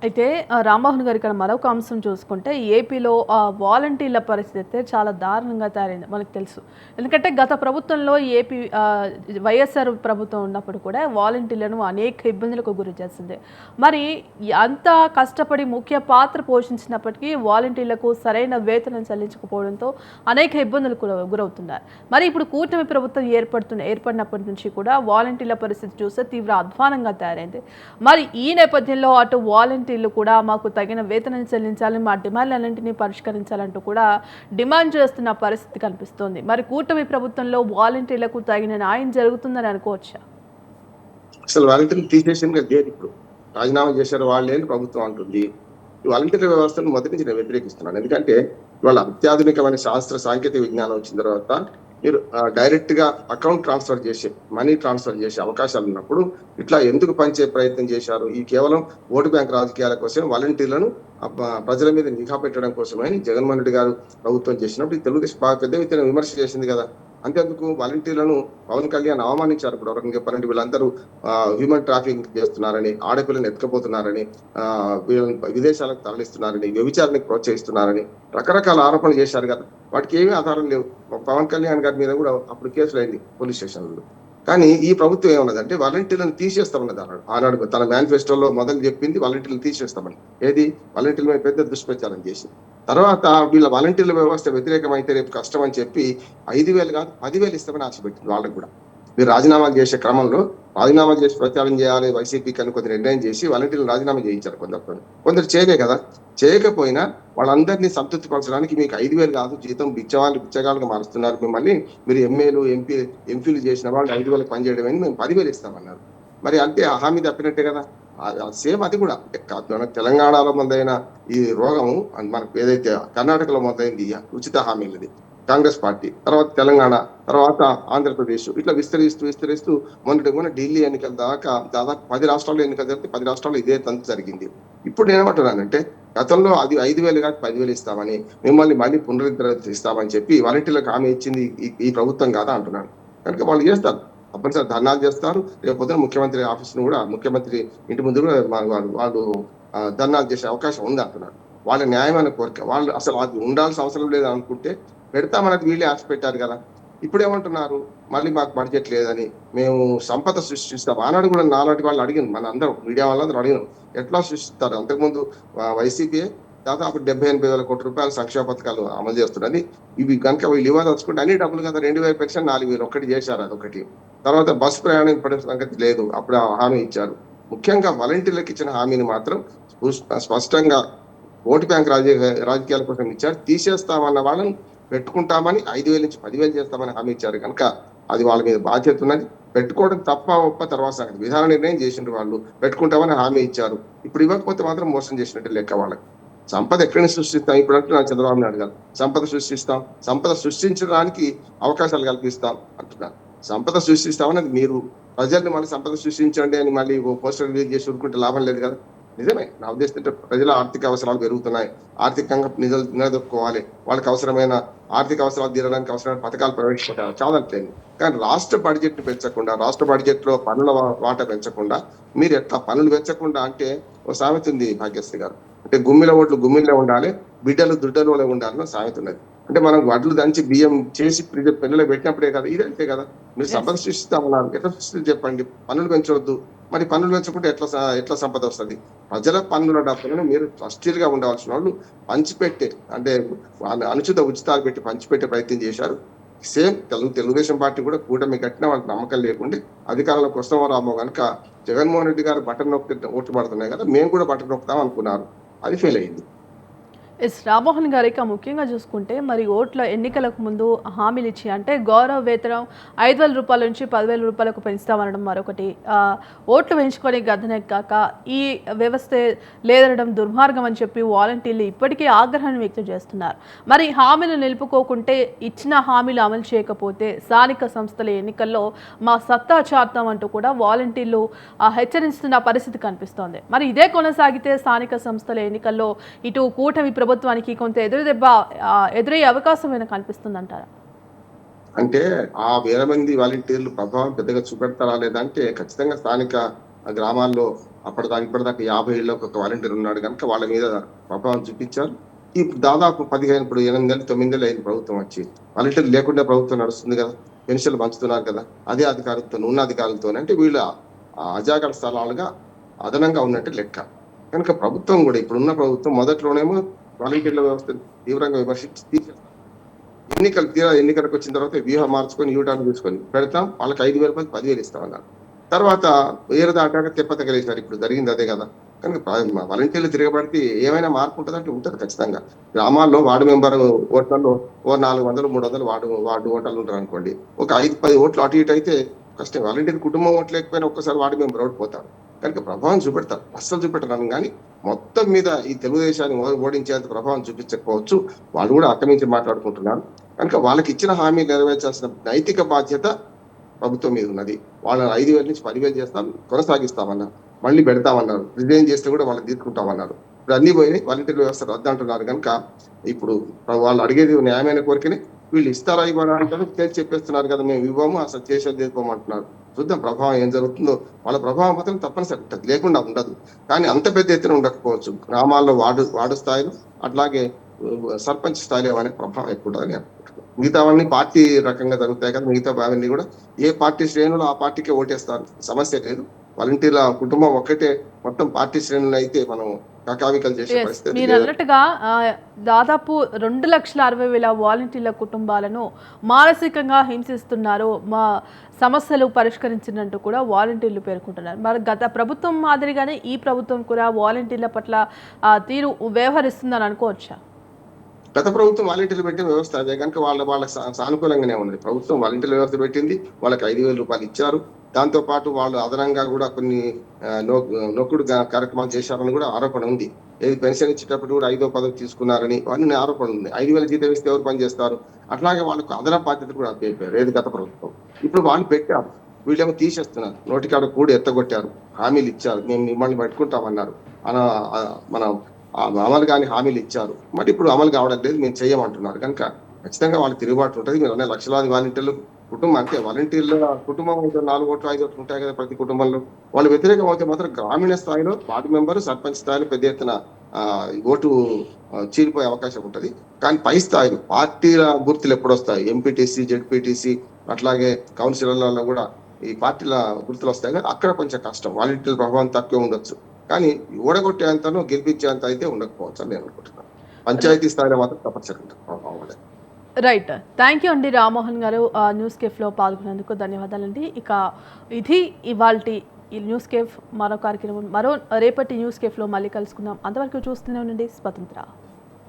అయితే రామ్మోహన్ గారు ఇక్కడ మరొక అంశం చూసుకుంటే ఏపీలో వాలంటీర్ల పరిస్థితి అయితే చాలా దారుణంగా తయారైంది మనకు తెలుసు. ఎందుకంటే గత ప్రభుత్వంలో ఏపీ వైఎస్ఆర్ ప్రభుత్వం ఉన్నప్పుడు కూడా వాలంటీర్లను అనేక ఇబ్బందులకు గురి చేసింది. మరి అంత కష్టపడి ముఖ్య పాత్ర పోషించినప్పటికీ వాలంటీర్లకు సరైన వేతనం చెల్లించకపోవడంతో అనేక ఇబ్బందులకు గురవుతున్నారు. మరి ఇప్పుడు కూటమి ప్రభుత్వం ఏర్పడినప్పటి నుంచి కూడా వాలంటీర్ల పరిస్థితి చూస్తే తీవ్ర అధ్వానంగా తయారైంది. మరి ఈ నేపథ్యంలో అటు వాలంటీర్లు కూడా మాకు తగిన వేతనం చెల్లించాలి, మా డిమాండ్లన్నింటినీ పరిష్కరించాలంటూ కూడా డిమాండ్ చేస్తున్న పరిస్థితి కనిపిస్తోంది. మరి కూటమి ప్రభుత్వంలో వాలంటీర్లకు తగిన న్యాయం జరుగుతుందని అనుకోవచ్చా? అసలు వాలంటీర్లు తీసేసింది లేదు. ఇప్పుడు రాజీనామా చేశారు వాళ్ళే అని ప్రభుత్వం అంటుంది. ఈ వాలంటీర్ల వ్యవస్థను మొదటి నుంచి నేను వ్యతిరేకిస్తున్నాను. ఎందుకంటే ఇవాళ అత్యాధునికమైన శాస్త్ర సాంకేతిక విజ్ఞానం వచ్చిన తర్వాత మీరు డైరెక్ట్ గా అకౌంట్ ట్రాన్స్ఫర్ చేసే మనీ ట్రాన్స్ఫర్ చేసే అవకాశాలు ఉన్నప్పుడు ఇట్లా ఎందుకు పంచే ప్రయత్నం చేశారు? ఈ కేవలం ఓటు బ్యాంక్ రాజకీయాల కోసం వాలంటీర్లను ప్రజల మీద నిఘా పెట్టడం కోసమే జగన్మోహన్ రెడ్డి గారు ప్రభుత్వం చేసినప్పుడు ఈ తెలుగుదేశం బాగా పెద్ద ఎత్తున విమర్శ చేసింది కదా. అంతేందుకు వాలంటీర్లను పవన్ కళ్యాణ్ అవమానించారు. ఇప్పుడు ఎవరికి చెప్పారంటే వీళ్ళందరూ హ్యూమన్ ట్రాఫికింగ్ చేస్తున్నారని, ఆడపిల్లని ఎత్తుకపోతున్నారని, విదేశాలకు తరలిస్తున్నారని, వ్యభిచారానికి ప్రోత్సహిస్తున్నారని రకరకాల ఆరోపణలు చేశారు కదా. వాటికి ఏమీ ఆధారం లేవు. పవన్ కళ్యాణ్ గారి మీద కూడా అప్పుడు కేసులు అయింది పోలీస్ స్టేషన్లో. కానీ ఈ ప్రభుత్వం ఏమన్నదంటే వాలంటీర్లను తీసేస్తామన్నది ఆనాడు తన మేనిఫెస్టోలో మొదలు చెప్పింది వాలంటీర్లు తీసేస్తామని. ఏది వాలంటీర్ల మీద పెద్ద దుష్ప్రచారం చేసి తర్వాత వీళ్ళ వాలంటీర్ల వ్యవస్థ వ్యతిరేకమైతే రేపు కష్టం అని చెప్పి 5,000 కాదు 10,000 ఇస్తామని ఆశపెట్టింది. వాళ్ళకు కూడా మీరు రాజీనామాలు చేసే క్రమంలో రాజీనామా చేసి ప్రచారం చేయాలి వైసీపీకి అని కొంత నిర్ణయం చేసి వాలంటీర్లు రాజీనామా చేయించారు. కొందరు చేయలే కదా. చేయకపోయినా వాళ్ళందరినీ సంతృప్తిపరచడానికి మీకు 5,000 కాదు జీతం బిచ్చగాళ్ళుగా మారుస్తున్నారు మిమ్మల్ని, మీరు ఎంపీలు చేసిన వాళ్ళు 5,000 పనిచేయడం అని మేము 10,000 ఇస్తామన్నారు. మరి అంటే హామీ తప్పినట్టే కదా. సేమ్ అది కూడా తెలంగాణలో మొదలైన ఈ రోగం మనకు ఏదైతే కర్ణాటకలో మొదలైంది ఉచిత హామీలది కాంగ్రెస్ పార్టీ, తర్వాత తెలంగాణ, తర్వాత ఆంధ్రప్రదేశ్, ఇట్లా విస్తరిస్తూ మొన్న ఢిల్లీ ఎన్నికల దాకా దాదాపు 10 రాష్ట్రాల్లో ఎన్నికలు జరిగితే 10 రాష్ట్రాల్లో ఇదే తంతు జరిగింది. ఇప్పుడు నేనేమంటున్నానంటే గతంలో అది 5,000 కాదు 10,000 ఇస్తామని, మిమ్మల్ని మళ్ళీ పునరుద్ధరిస్తామని చెప్పి వాలంటీర్లకు హామీ ఇచ్చింది ఈ ప్రభుత్వం కాదా అంటున్నాను. కనుక వాళ్ళు చేస్తారు, తప్పనిసరి ధర్నాలు చేస్తారు. రేపు పొద్దున ముఖ్యమంత్రి ఆఫీస్ను కూడా ముఖ్యమంత్రి ఇంటి ముందు కూడా వాళ్ళు ధర్నాలు చేసే అవకాశం ఉంది అంటున్నారు. వాళ్ళ న్యాయమైన కోరిక. వాళ్ళు అసలు అది ఉండాల్సిన అవసరం లేదు అనుకుంటే పెడతామన్నది వీళ్ళే ఆశ పెట్టారు కదా. ఇప్పుడు ఏమంటున్నారు మళ్ళీ మాకు బడ్జెట్ లేదని, మేము సంపద సృష్టిస్తాం. ఆనాడు కూడా నాలాంటి వాళ్ళు అడిగిన మన అందరం మీడియా వాళ్ళందరూ అడిగినాం ఎట్లా సృష్టిస్తారు. అంతకుముందు వైసీపీ దాదాపు 70-80 వేల కోట్ల రూపాయల సంక్షేమ పథకాలు అమలు చేస్తున్నది. ఇవి కనుక వీళ్ళు ఇవ్వాలనుకుంటే అన్ని డబ్బులు కదా 2,000 పెన్షన్ 4,000 ఒకటి చేశారు. అదొకటి. తర్వాత బస్సు ప్రయాణం పడే సంగతి లేదు, అప్పుడు హామీ ఇచ్చారు. ముఖ్యంగా వాలంటీర్లకు ఇచ్చిన హామీని మాత్రం స్పష్టంగా ఓటు బ్యాంక్ రాజకీయాల కోసం ఇచ్చారు. తీసేస్తామన్న వాళ్ళని పెట్టుకుంటామని 5,000 నుంచి 10,000 చేస్తామని హామీ ఇచ్చారు. కనుక అది వాళ్ళ మీద బాధ్యత ఉన్నది. పెట్టుకోవడం తప్ప ఒప్ప తర్వాత సంగతి. విధాన నిర్ణయం చేసిండ్రు వాళ్ళు, పెట్టుకుంటామని హామీ ఇచ్చారు. ఇప్పుడు ఇవ్వకపోతే మాత్రం మోసం చేసినట్టు లెక్క వాళ్ళకి. సంపద ఎక్కడి నుంచి సృష్టిస్తాం? ఇప్పుడు అంటున్నాను చంద్రబాబు నాయుడు గారు సంపద సృష్టిస్తాం, సంపద సృష్టించడానికి అవకాశాలు కల్పిస్తాం అంటున్నారు. సంపద సృష్టిస్తామని మీరు ప్రజల్ని మళ్ళీ సంపద సృష్టించండి అని మళ్ళీ పోస్టర్ రిలీజ్ చేసి ఊరుకుంటే లాభం లేదు కదా. నిజమే, నా ఉద్దేశం ప్రజల ఆర్థిక అవసరాలు పెరుగుతున్నాయి, ఆర్థికంగా నిలదొక్కుకోవాలి, వాళ్ళకి అవసరమైన ఆర్థిక అవసరాలు తీరడానికి అవసరమైన పథకాలు ప్రవేశపెట్టాలి, చాలంటలేదు. కానీ రాష్ట్ర బడ్జెట్ ని పెంచకుండా, రాష్ట్ర బడ్జెట్ లో పన్నుల వాటా పెంచకుండా మీరు ఎట్లా పన్నులు పెంచకుండా అంటే ఓ సామెత ఉంది భాగ్యశ్రీ గారు, అంటే గుమ్మిల ఓట్లు గుమ్మిలో ఉండాలి, బిడ్డలు దుడ్డలో ఉండాలని సామెత ఉన్నది. అంటే మనం వడ్లు దంచి బియ్యం చేసి పిల్లలు పెట్టినప్పుడే కదా. ఇదంతే కదా. మీరు సంపద సృష్టిస్తామన్నారు, ఎట్లా సృష్టి చెప్పండి. పన్నులు పెంచవద్దు, మరి పన్నులు పెంచకుంటే ఎట్లా సంపద వస్తుంది? ప్రజల పన్నుల డబ్బులను మీరు ట్రస్టీలుగా ఉండవలసిన వాళ్ళు పంచిపెట్టే, అంటే అనుచిత ఉచితాలు పెట్టి పంచిపెట్టే ప్రయత్నం చేశారు. సేమ్ తెలుగుదేశం పార్టీ కూడా కూటమి కట్టిన వాళ్ళకి నమ్మకం లేకుంటే అధికారంలోకి వస్తామో రామో కనుక జగన్మోహన్ రెడ్డి గారు బటన్ నొక్కి ఓట్లు పడుతున్నాయి కదా, మేము కూడా బటన్ నొక్కుతాం అనుకున్నారు, అది ఫెయిల్ అయింది. రామ్మోహన్ గారు ఇక ముఖ్యంగా చూసుకుంటే మరి ఓట్ల ఎన్నికలకు ముందు హామీలు ఇచ్చి అంటే గౌరవ వేతనం 5,000 రూపాయల నుంచి 10,000 రూపాయలకు పెంచుతామనడం మరొకటి, ఓట్లు పెంచుకొని గద్దెనెక్కాక ఈ వ్యవస్థ లేదనడం దుర్మార్గం అని చెప్పి వాలంటీర్లు ఇప్పటికీ ఆగ్రహాన్ని వ్యక్తం చేస్తున్నారు. మరి హామీలు నిలుపుకోకుంటే, ఇచ్చిన హామీలు అమలు చేయకపోతే స్థానిక సంస్థల ఎన్నికల్లో మా సత్తా చాటుతాం అంటూ కూడా వాలంటీర్లు హెచ్చరిస్తున్న పరిస్థితి కనిపిస్తోంది. మరి ఇదే కొనసాగితే స్థానిక సంస్థల ఎన్నికల్లో ఇటు కూటమి ప్రభుత్వానికి కొంత ఎదురయ్యే అవకాశం ఏమైనా కనిపిస్తుందంటారా? అంటే ఆ 1,000 మంది వాలంటీర్లు ప్రభావం పెద్దగా చూపెడతారా లేదంటే ఖచ్చితంగా స్థానిక ఆ గ్రామాల్లో అప్పటిదాకా ఇప్పటిదాకా 50 ఇళ్ళకి ఒక వాలంటీర్ ఉన్నాడు కనుక వాళ్ళ మీద ప్రభావం చూపించారు. ఇప్పుడు దాదాపు 15 ఇప్పుడు 8 నెలలు 9 నెలలు అయింది ప్రభుత్వం వచ్చి. వాలంటీర్ లేకుండా ప్రభుత్వం నడుస్తుంది కదా, పెన్షన్లు పంచుతున్నారు కదా, అదే అధికారులతో ఉన్న అధికారులతో అంటే వీళ్ళ అజాగ్రత్త స్థలాలుగా అదనంగా ఉన్నట్టు లెక్క. కనుక ప్రభుత్వం కూడా ఇప్పుడున్న ప్రభుత్వం మొదట్లోనేమో వాలంటీర్ల వ్యవస్థను తీవ్రంగా విమర్శించి తీసేస్తారు. ఎన్నికలకు వచ్చిన తర్వాత వ్యూహం మార్చుకొని యూటర్న్ తీసుకొని పెడతాం, వాళ్ళకి 5,000 రూపాయలు 10,000 ఇస్తామన్నారు. తర్వాత ఏరు దాటాక తెప్పతగలేశారు. ఇప్పుడు జరిగింది అదే కదా. కనుక వాలంటీర్లు తిరగబడితే ఏమైనా మార్పు ఉంటుందంటే ఉంటుంది ఖచ్చితంగా. గ్రామాల్లో వార్డు మెంబర్ ఓట్లలో ఓ 400, 300 వార్డు ఓటర్లు ఉంటారు అనుకోండి. ఒక 5-10 ఓట్లు అటు ఇటు అయితే కష్టం. వాలంటీర్ కుటుంబం ఓట్లు లేకపోయినా ఒక్కసారి వార్డు మెంబర్ ఓడిపోతారు. కనుక ప్రభావం చూపెడతారు, అస్సలు చూపెట్టడం కానీ మొత్తం మీద ఈ తెలుగుదేశాన్ని ఓడించేంత ప్రభావం చూపించకపోవచ్చు. వాళ్ళు కూడా అక్కడి మాట్లాడుకుంటున్నారు. కనుక వాళ్ళకి ఇచ్చిన హామీ నెరవేర్చాల్సిన నైతిక బాధ్యత ప్రభుత్వం మీద ఉన్నది. వాళ్ళని 5,000 నుంచి 10,000 చేస్తాం, కొనసాగిస్తామన్నారు. మళ్ళీ పెడతామన్నారు. రిజైన్ చేస్తే కూడా వాళ్ళని తీసుకుంటామన్నారు. ఇప్పుడు అన్ని పోయినాయి. వాలంటీర్ వ్యవస్థ రద్దు అంటున్నారు కనుక ఇప్పుడు వాళ్ళు అడిగేది న్యాయమైన కోరికని వీళ్ళు ఇస్తారా ఇవ్వరా అంటారు. తేల్చి చెప్పేస్తున్నారు కదా, మేము ఇవ్వము, అసలు చేసేది తీసుకోమంటున్నారు. చూద్దాం ప్రభావం ఏం జరుగుతుందో. వాళ్ళ ప్రభావం మాత్రం తప్పనిసరి ఉంటుంది, లేకుండా ఉండదు. కానీ అంత పెద్ద ఎత్తున ఉండకపోవచ్చు. గ్రామాల్లో వార్డు స్థాయిలో అట్లాగే సర్పంచ్ స్థాయిలో అనే ప్రభావం ఎక్కువ ఉంటుందని అనుకుంటున్నాను. మిగతావన్నీ పార్టీ రకంగా జరుగుతాయి కదా. మిగతా అవన్నీ కూడా ఏ పార్టీ శ్రేణులు ఆ పార్టీకే ఓటేస్తారు, సమస్య లేదు. వాలంటీర్ల కుటుంబం ఒక్కటే మొత్తం పార్టీ శ్రేణులు అయితే మనం కకావికలు చేసే పరిస్థితి. మీరు అన్నట్టుగా దాదాపు 2,60,000 వాలంటీర్ల కుటుంబాలను మానసికంగా హింసిస్తున్నారు, మా సమస్యలు పరిష్కరించినట్టు కూడా వాలంటీర్లు పేర్కొంటున్నారు. మరి గత ప్రభుత్వం మాదిరిగానే ఈ ప్రభుత్వం కూడా వాలంటీర్ల పట్ల తీరు వ్యవహరిస్తుందని అనుకోవచ్చా? గత ప్రభుత్వం వాలంటీర్లు పెట్టిన వ్యవస్థ అదే కనుక వాళ్ళకి సానుకూలంగానే ఉన్నది. ప్రభుత్వం వాలంటీర్ల వ్యవస్థ పెట్టింది, వాళ్ళకి 5,000 రూపాయలు ఇచ్చారు. దాంతో పాటు వాళ్ళు అదనంగా కూడా కొన్ని నొక్కుడు కార్యక్రమాలు చేశారని కూడా ఆరోపణ ఉంది. ఏది పెన్షన్ ఇచ్చేటప్పుడు కూడా 5వ 10వ తీసుకున్నారని అన్ని ఆరోపణ ఉంది. 5,000 జీతం ఇస్తే ఎవరు పని చేస్తారు? అట్లాగే వాళ్ళకు అదనపు బాధ్యత కూడా అప్పచెప్పారు ఏది గత ప్రభుత్వం. ఇప్పుడు వాళ్ళు పెట్టారు, వీళ్ళేమో తీసేస్తున్నారు. నోటికాడ కూడా ఎత్తగొట్టారు, హామీలు ఇచ్చారు, మేము మిమ్మల్ని పట్టుకుంటామన్నారు, మన అమలు కాని హామీలు ఇచ్చారు. మరి ఇప్పుడు అమలు కావడం లేదు, మేము చెయ్యమంటున్నారు. కనుక ఖచ్చితంగా వాళ్ళ తిరుగుబాటు ఉంటుంది. మీరు అనే లక్షలాది వాలంటీర్లు కుటుంబం అంటే వాలంటీర్ల కుటుంబం అయితే 4 ఓట్లు 5 ఓట్లు ఉంటాయి కదా ప్రతి కుటుంబంలో. వాళ్ళు వ్యతిరేకం అయితే మాత్రం గ్రామీణ స్థాయిలో వార్డు మెంబర్ సర్పంచ్ స్థాయిలో పెద్ద ఎత్తున ఓటు చీలిపోయే అవకాశం ఉంటుంది. కానీ పై స్థాయిలో పార్టీల గుర్తులు ఎప్పుడు వస్తాయి, ఎంపీటీసీ జెడ్పీటీసీ అట్లాగే కౌన్సిలర్లలో కూడా ఈ పార్టీల గుర్తులు వస్తాయి కదా, అక్కడ కొంచెం కష్టం. వాలంటీర్ల ప్రభావం తక్కువ ఉండొచ్చు, కానీ ఓడగొట్టేంతను గెలిపించేంత అయితే ఉండకపోవచ్చు అని నేను అనుకుంటున్నాను. పంచాయతీ స్థాయిలో మాత్రం తప్పనిసరిగా ప్రభావం ఉండదు. రైట్, థ్యాంక్ యూ అండి రామ్మోహన్ గారు. న్యూస్ కేఫ్లో పాల్గొనేందుకు ధన్యవాదాలండి. ఇక ఇది ఇవాల్టి ఈ న్యూస్ కేఫ్. మరో కార్యక్రమం రేపటి న్యూస్ కేఫ్లో మళ్ళీ కలుసుకుందాం. అంతవరకు చూస్తూనే ఉండండి స్వతంత్ర.